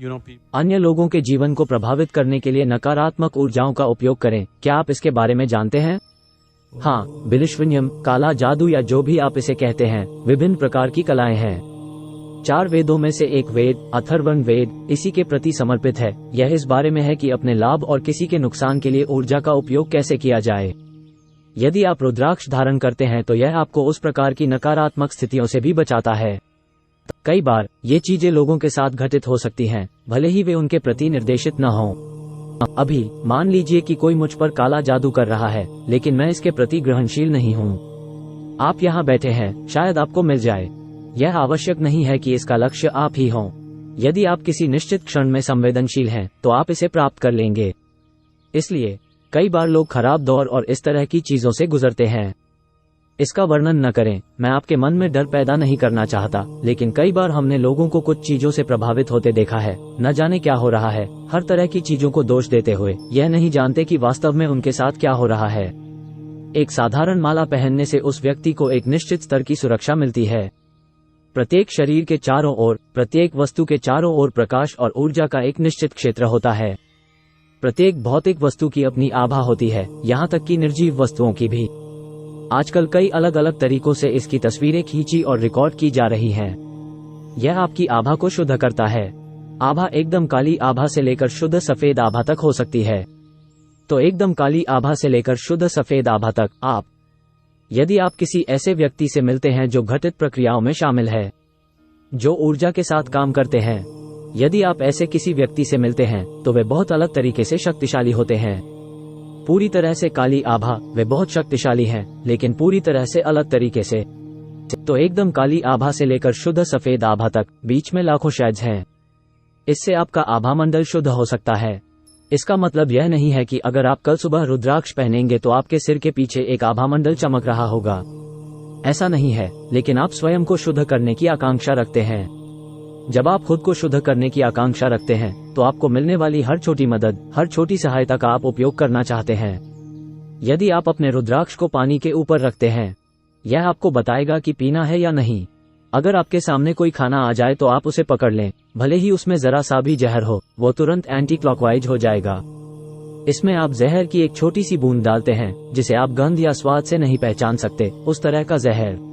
अन्य लोगों के जीवन को प्रभावित करने के लिए नकारात्मक ऊर्जाओं का उपयोग करें। क्या आप इसके बारे में जानते हैं? हाँ, बिलिश्वन्यम, काला जादू या जो भी आप इसे कहते हैं, विभिन्न प्रकार की कलाएं हैं। 4 वेदों में से एक वेद, अथर्वण वेद, इसी के प्रति समर्पित है। यह इस बारे में है कि अपने लाभ और किसी के नुकसान के लिए ऊर्जा का उपयोग कैसे किया जाए। यदि आप रुद्राक्ष धारण करते हैं तो यह आपको उस प्रकार की नकारात्मक स्थितियों से भी बचाता है। कई बार ये चीजें लोगों के साथ घटित हो सकती हैं, भले ही वे उनके प्रति निर्देशित न हों। अभी मान लीजिए कि कोई मुझ पर काला जादू कर रहा है, लेकिन मैं इसके प्रति ग्रहणशील नहीं हूँ। आप यहाँ बैठे हैं, शायद आपको मिल जाए। यह आवश्यक नहीं है कि इसका लक्ष्य आप ही हों। यदि आप किसी निश्चित क्षण में संवेदनशील हैं, तो आप इसे प्राप्त कर लेंगे। इसलिए कई बार लोग खराब दौर और इस तरह की चीजों से गुजरते हैं। इसका वर्णन न करें, मैं आपके मन में डर पैदा नहीं करना चाहता, लेकिन कई बार हमने लोगों को कुछ चीजों से प्रभावित होते देखा है, न जाने क्या हो रहा है, हर तरह की चीजों को दोष देते हुए, यह नहीं जानते कि वास्तव में उनके साथ क्या हो रहा है। एक साधारण माला पहनने से उस व्यक्ति को एक निश्चित स्तर की सुरक्षा मिलती है। प्रत्येक शरीर के चारों ओर, प्रत्येक वस्तु के चारों ओर प्रकाश और ऊर्जा का एक निश्चित क्षेत्र होता है। प्रत्येक भौतिक वस्तु की अपनी आभा होती है, यहाँ तक कि निर्जीव वस्तुओं की भी। आजकल कई अलग अलग तरीकों से इसकी तस्वीरें खींची और रिकॉर्ड की जा रही हैं। यह आपकी आभा को शुद्ध करता है। आभा एकदम काली आभा से लेकर शुद्ध सफेद आभा तक हो सकती है। तो एकदम काली आभा से लेकर शुद्ध सफेद आभा तक यदि आप किसी ऐसे व्यक्ति से मिलते हैं जो घटित प्रक्रियाओं में शामिल है, जो ऊर्जा के साथ काम करते हैं, यदि आप ऐसे किसी व्यक्ति से मिलते हैं तो वे बहुत अलग तरीके से शक्तिशाली होते हैं। पूरी तरह से काली आभा, वे बहुत शक्तिशाली हैं, लेकिन पूरी तरह से अलग तरीके से। तो एकदम काली आभा से लेकर शुद्ध सफेद आभा तक बीच में लाखों शेड्स हैं। इससे आपका आभा मंडल शुद्ध हो सकता है। इसका मतलब यह नहीं है कि अगर आप कल सुबह रुद्राक्ष पहनेंगे तो आपके सिर के पीछे एक आभा मंडल चमक रहा होगा। ऐसा नहीं है, लेकिन आप स्वयं को शुद्ध करने की आकांक्षा रखते हैं। जब आप खुद को शुद्ध करने की आकांक्षा रखते हैं तो आपको मिलने वाली हर छोटी मदद, हर छोटी सहायता का आप उपयोग करना चाहते हैं। यदि आप अपने रुद्राक्ष को पानी के ऊपर रखते हैं, यह आपको बताएगा कि पीना है या नहीं। अगर आपके सामने कोई खाना आ जाए तो आप उसे पकड़ लें, भले ही उसमें जरा सा भी जहर हो, वो तुरंत एंटी क्लॉकवाइज हो जाएगा। इसमें आप जहर की एक छोटी सी बूंद डालते हैं, जिसे आप गंध या स्वाद से नहीं पहचान सकते, उस तरह का जहर।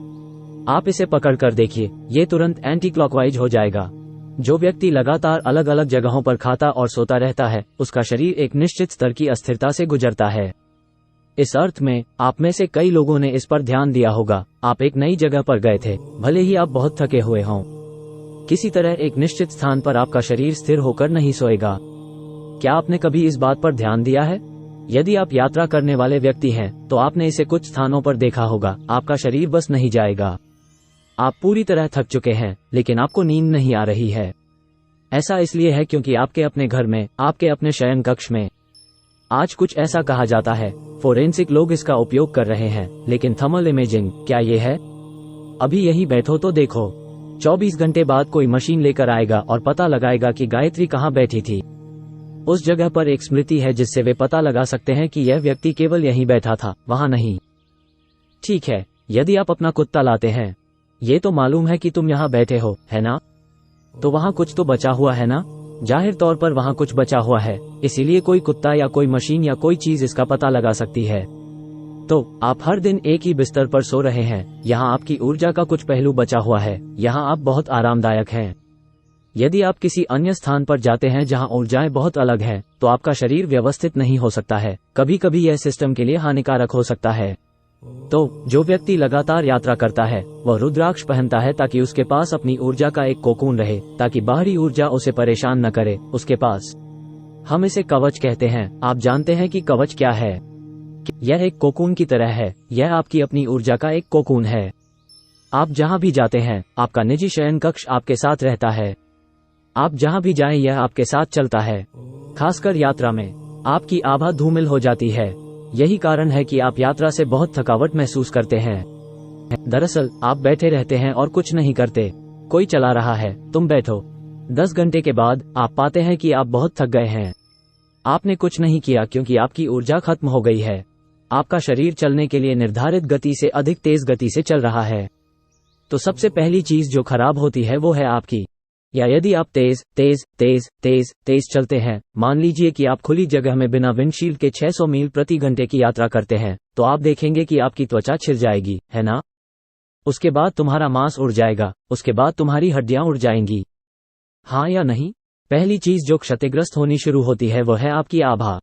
आप इसे पकड़ कर देखिए, ये तुरंत एंटी क्लॉकवाइज हो जाएगा। जो व्यक्ति लगातार अलग अलग जगहों पर खाता और सोता रहता है, उसका शरीर एक निश्चित स्तर की अस्थिरता से गुजरता है। इस अर्थ में आप में से कई लोगों ने इस पर ध्यान दिया होगा। आप एक नई जगह पर गए थे, भले ही आप बहुत थके हुए हों, किसी तरह एक निश्चित स्थान पर आपका शरीर स्थिर होकर नहीं सोएगा। क्या आपने कभी इस बात पर ध्यान दिया है? यदि आप यात्रा करने वाले व्यक्ति हैं तो आपने इसे कुछ स्थानों पर देखा होगा, आपका शरीर बस नहीं जाएगा। आप पूरी तरह थक चुके हैं, लेकिन आपको नींद नहीं आ रही है। ऐसा इसलिए है क्योंकि आपके अपने घर में, आपके अपने शयन कक्ष में आज कुछ ऐसा कहा जाता है, फोरेंसिक लोग इसका उपयोग कर रहे हैं, लेकिन थर्मल इमेजिंग क्या ये है? अभी यही बैठो तो देखो, 24 घंटे बाद कोई मशीन लेकर आएगा और पता लगाएगा कि गायत्री कहाँ बैठी थी। उस जगह पर एक स्मृति है जिससे वे पता लगा सकते हैं कि यह व्यक्ति केवल यहीं बैठा था, वहां नहीं। ठीक है, यदि आप अपना कुत्ता लाते हैं, ये तो मालूम है कि तुम यहाँ बैठे हो, है ना? तो वहाँ कुछ तो बचा हुआ है ना? जाहिर तौर पर वहाँ कुछ बचा हुआ है, इसीलिए कोई कुत्ता या कोई मशीन या कोई चीज इसका पता लगा सकती है। तो आप हर दिन एक ही बिस्तर पर सो रहे हैं, यहाँ आपकी ऊर्जा का कुछ पहलू बचा हुआ है, यहाँ आप बहुत आरामदायक हैं। यदि आप किसी अन्य स्थान पर जाते हैं जहाँ ऊर्जाएं बहुत अलग हैं, तो आपका शरीर व्यवस्थित नहीं हो सकता है। कभी कभी यह सिस्टम के लिए हानिकारक हो सकता है। तो जो व्यक्ति लगातार यात्रा करता है, वह रुद्राक्ष पहनता है ताकि उसके पास अपनी ऊर्जा का एक कोकून रहे, ताकि बाहरी ऊर्जा उसे परेशान न करे। उसके पास, हम इसे कवच कहते हैं। आप जानते हैं कि कवच क्या है? यह एक कोकून की तरह है। यह आपकी अपनी ऊर्जा का एक कोकून है। आप जहां भी जाते हैं, आपका निजी शयन कक्ष आपके साथ रहता है। आप जहां भी जाएं, यह आपके साथ चलता है। खासकर यात्रा में आपकी आभा धूमिल हो जाती है। यही कारण है कि आप यात्रा से बहुत थकावट महसूस करते हैं। दरअसल आप बैठे रहते हैं और कुछ नहीं करते, कोई चला रहा है, तुम बैठो। 10 घंटे के बाद आप पाते हैं कि आप बहुत थक गए हैं। आपने कुछ नहीं किया क्योंकि आपकी ऊर्जा खत्म हो गई है। आपका शरीर चलने के लिए निर्धारित गति से अधिक तेज गति से चल रहा है। तो सबसे पहली चीज जो खराब होती है वो है आपकी या यदि आप तेज तेज तेज तेज तेज चलते हैं, मान लीजिए कि आप खुली जगह में बिना विंडशील्ड के 600 मील प्रति घंटे की यात्रा करते हैं, तो आप देखेंगे कि आपकी त्वचा छिल जाएगी, है ना? उसके बाद तुम्हारा मांस उड़ जाएगा, उसके बाद तुम्हारी हड्डियां उड़ जाएंगी। हाँ या नहीं? पहली चीज जो क्षतिग्रस्त होनी शुरू होती है वह है आपकी आभा।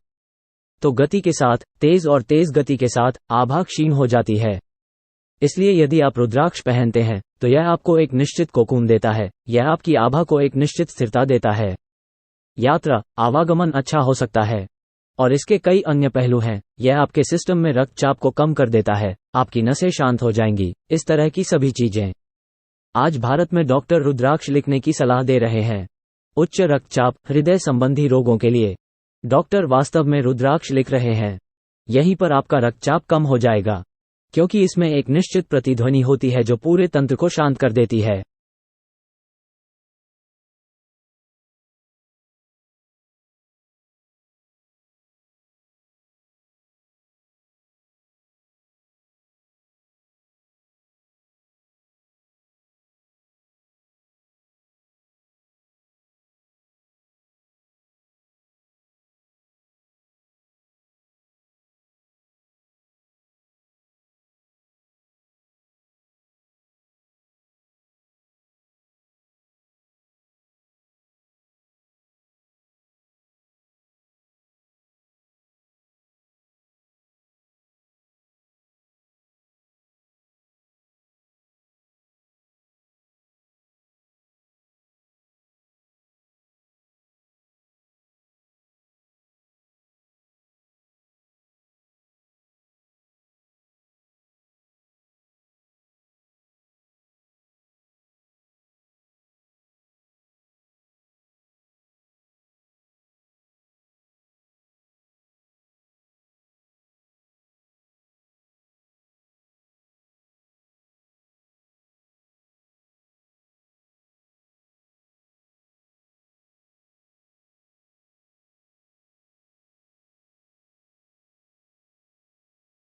तो गति के साथ, तेज और तेज गति के साथ आभा क्षीण हो जाती है। इसलिए यदि आप रुद्राक्ष पहनते हैं तो यह आपको एक निश्चित कोकून देता है, यह आपकी आभा को एक निश्चित स्थिरता देता है। यात्रा, आवागमन अच्छा हो सकता है। और इसके कई अन्य पहलू हैं। यह आपके सिस्टम में रक्तचाप को कम कर देता है, आपकी नसें शांत हो जाएंगी, इस तरह की सभी चीजें। आज भारत में डॉक्टर रुद्राक्ष लिखने की सलाह दे रहे हैं। उच्च रक्तचाप, हृदय संबंधी रोगों के लिए डॉक्टर वास्तव में रुद्राक्ष लिख रहे हैं। यहीं पर आपका रक्तचाप कम हो जाएगा, क्योंकि इसमें एक निश्चित प्रतिध्वनि होती है जो पूरे तंत्र को शांत कर देती है।